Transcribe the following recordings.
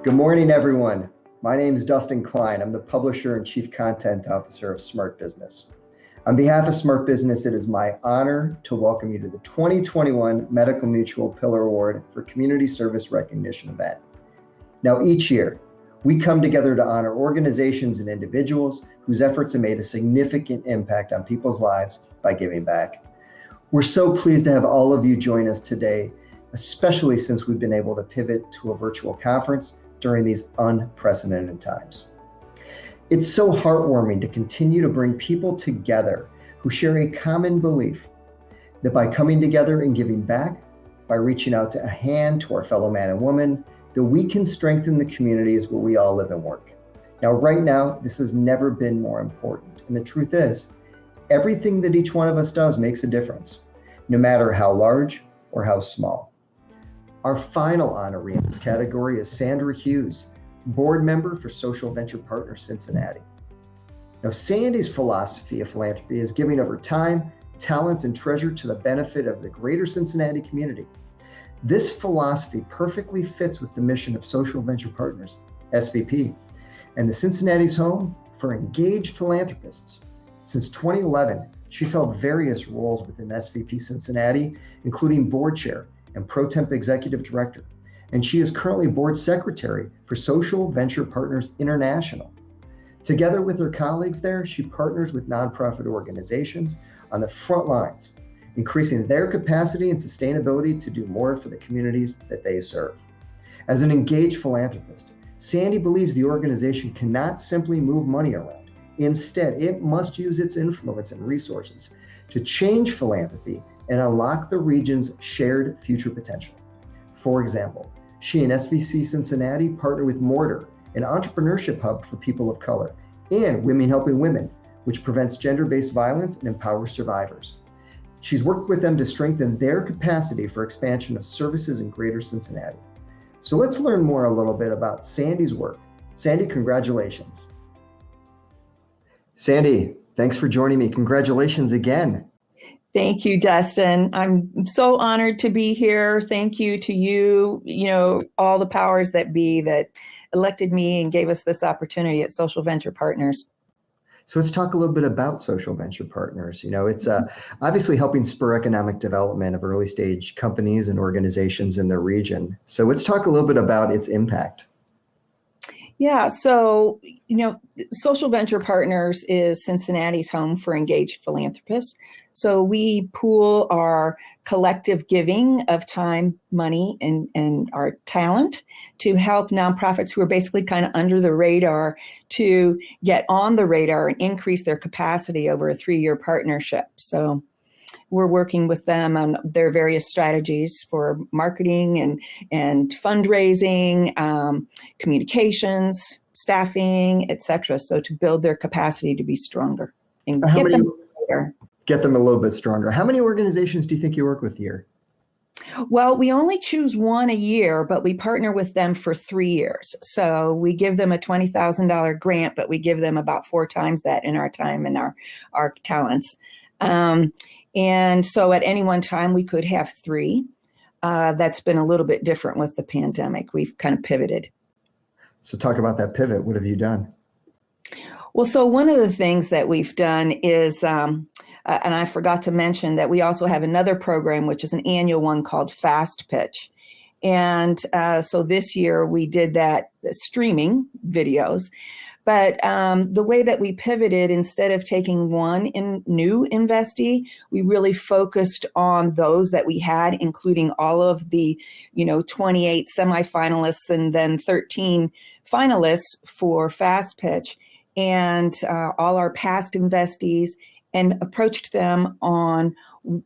Good morning, everyone. My name is Dustin Klein. I'm the publisher and chief content officer of Smart Business. On behalf of Smart Business, it is my honor to welcome you to the 2021 Medical Mutual Pillar Award for Community Service Recognition event. Now, each year, we come together to honor organizations and individuals whose efforts have made a significant impact on people's lives by giving back. We're so pleased to have all of you join us today, especially since we've been able to pivot to a virtual conference during these unprecedented times. It's so heartwarming to continue to bring people together who share a common belief that by coming together and giving back, by reaching out to a hand to our fellow man and woman, that we can strengthen the communities where we all live and work. Now, right now, this has never been more important. And the truth is, everything that each one of us does makes a difference, no matter how large or how small. Our final honoree in this category is Sandra Hughes, board member for Social Venture Partners Cincinnati. Now, Sandy's philosophy of philanthropy is giving of her time, talents, and treasure to the benefit of the greater Cincinnati community. This philosophy perfectly fits with the mission of Social Venture Partners, SVP, and the Cincinnati's home for engaged philanthropists. Since 2011, she's held various roles within SVP Cincinnati, including board chair and pro temp executive director. And she is currently board secretary for Social Venture Partners International. Together with her colleagues there, she partners with nonprofit organizations on the front lines, increasing their capacity and sustainability to do more for the communities that they serve. As an engaged philanthropist, Sandy believes the organization cannot simply move money around. Instead, it must use its influence and resources to change philanthropy and unlock the region's shared future potential. For example, she and SVC Cincinnati partner with Mortar, an entrepreneurship hub for people of color, and Women Helping Women, which prevents gender-based violence and empowers survivors. She's worked with them to strengthen their capacity for expansion of services in greater Cincinnati. So let's learn more a little bit about Sandy's work. Sandy, congratulations. Sandy, thanks for joining me. Congratulations again. Thank you, Dustin. I'm so honored to be here. Thank you to you, all the powers that be that elected me and gave us this opportunity at Social Venture Partners. So let's talk a little bit about Social Venture Partners. It's obviously helping spur economic development of early stage companies and organizations in the region. So let's talk a little bit about its impact. Yeah, so, Social Venture Partners is Cincinnati's home for engaged philanthropists. So we pool our collective giving of time, money, and our talent to help nonprofits who are basically kind of under the radar to get on the radar and increase their capacity over a 3-year partnership. So we're working with them on their various strategies for marketing and fundraising, communications, staffing, etc. So to build their capacity to be stronger and get them a little bit stronger. How many organizations do you think you work with here? Well, we only choose one a year, but we partner with them for 3 years. So we give them a $20,000 grant, but we give them about 4 times that in our time and our talents. And so at any one time, we could have 3. That's been a little bit different with the pandemic. We've kind of pivoted. So talk about that pivot. What have you done? Well, so one of the things that we've done is, and I forgot to mention that we also have another program, which is an annual one called Fast Pitch. And so this year we did that streaming videos. But the way that we pivoted, instead of taking one new investee, we really focused on those that we had, including all of the, 28 semifinalists and then 13 finalists for Fast Pitch, and all our past investees, and approached them on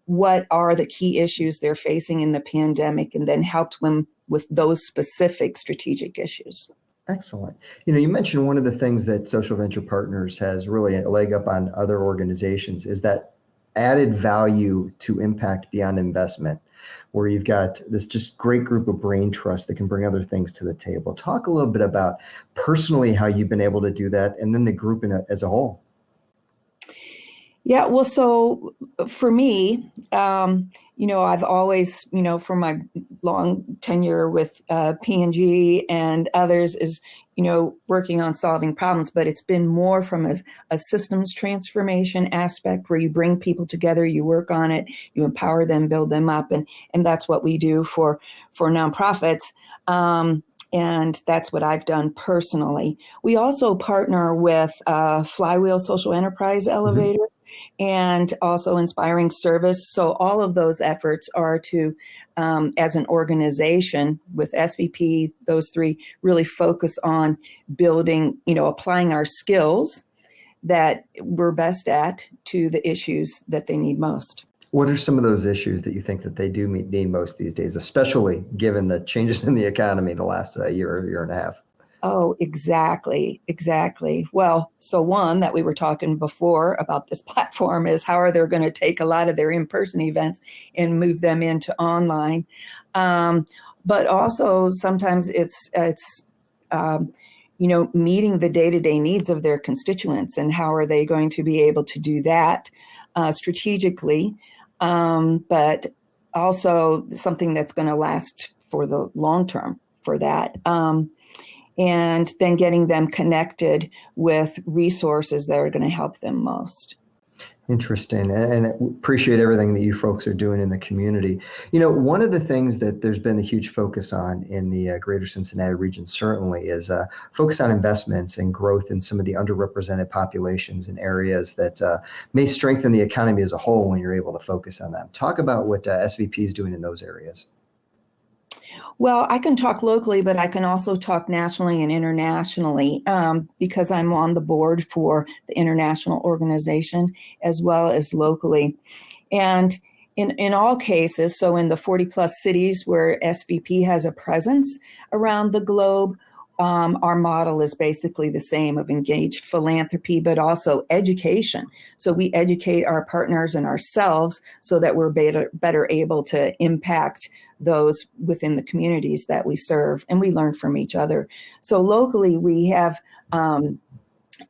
what are the key issues they're facing in the pandemic, and then helped them with those specific strategic issues. Excellent. You mentioned one of the things that Social Venture Partners has really a leg up on other organizations is that added value to impact beyond investment, where you've got this just great group of brain trust that can bring other things to the table. Talk a little bit about personally how you've been able to do that, and then the group as a whole. Yeah, well, so for me, I've always, for my long tenure with P&G and others, is, working on solving problems, but it's been more from a systems transformation aspect where you bring people together, you work on it, you empower them, build them up, and that's what we do for nonprofits. And that's what I've done personally. We also partner with Flywheel Social Enterprise Mhm. Elevator and also Inspiring Service. So all of those efforts are to, as an organization with SVP, those three really focus on building, applying our skills that we're best at to the issues that they need most. What are some of those issues that you think that they do need most these days, especially given the changes in the economy the last year and a half? Oh, exactly, exactly. Well, so one that we were talking before about this platform is how are they going to take a lot of their in-person events and move them into online. Um, but also sometimes it's meeting the day-to-day needs of their constituents and how are they going to be able to do that strategically, but also something that's going to last for the long term for that. And then getting them connected with resources that are going to help them most. Interesting. And appreciate everything that you folks are doing in the community. One of the things that there's been a huge focus on in the greater Cincinnati region certainly is focus on investments and growth in some of the underrepresented populations in areas that may strengthen the economy as a whole when you're able to focus on them. Talk about what SVP is doing in those areas. Well, I can talk locally, but I can also talk nationally and internationally because I'm on the board for the international organization as well as locally. And in all cases, so in the 40 plus cities where SVP has a presence around the globe, our model is basically the same of engaged philanthropy, but also education. So we educate our partners and ourselves so that we're better able to impact those within the communities that we serve, and we learn from each other. So locally, we have done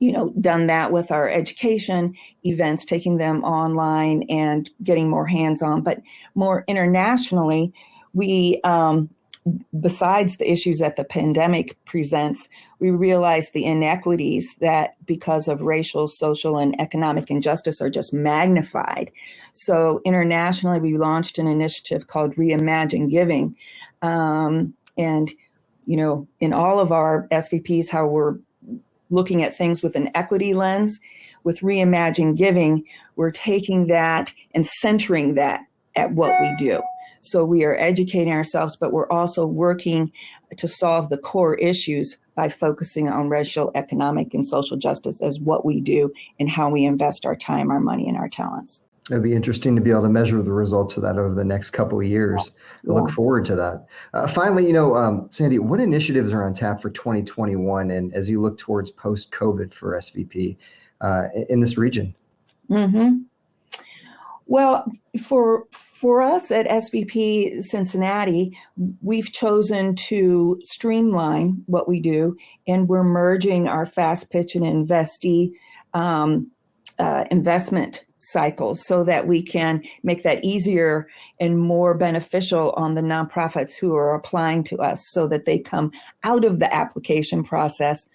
that with our education events, taking them online and getting more hands-on. But more internationally, we besides the issues that the pandemic presents, we realize the inequities that because of racial, social, and economic injustice are just magnified. So internationally, we launched an initiative called Reimagine Giving. And, in all of our SVPs, how we're looking at things with an equity lens. With Reimagine Giving, we're taking that and centering that at what we do. So we are educating ourselves, but we're also working to solve the core issues by focusing on racial, economic, and social justice as what we do and how we invest our time, our money, and our talents. It'll be interesting to be able to measure the results of that over the next couple of years. I Yeah. look forward to that. Finally, Sandy, what initiatives are on tap for 2021 and as you look towards post-COVID for SVP in this region? Mm-hmm. Well, for us at SVP Cincinnati, we've chosen to streamline what we do, and we're merging our fast pitch and investee investment cycles so that we can make that easier and more beneficial on the nonprofits who are applying to us so that they come out of the application process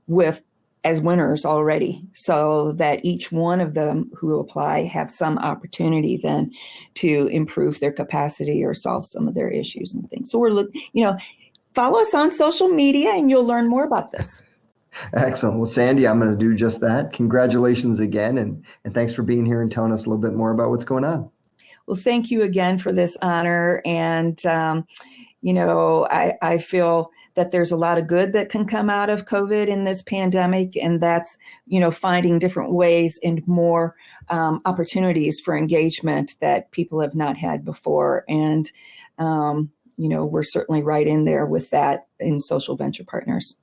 with as winners already, so that each one of them who apply have some opportunity then to improve their capacity or solve some of their issues and things. So follow us on social media and you'll learn more about this. Excellent. Well, Sandy, I'm going to do just that. Congratulations again, and thanks for being here and telling us a little bit more about what's going on. Well, thank you again for this honor. And, I feel that there's a lot of good that can come out of COVID in this pandemic. And that's, finding different ways and more opportunities for engagement that people have not had before. And, we're certainly right in there with that in Social Venture Partners.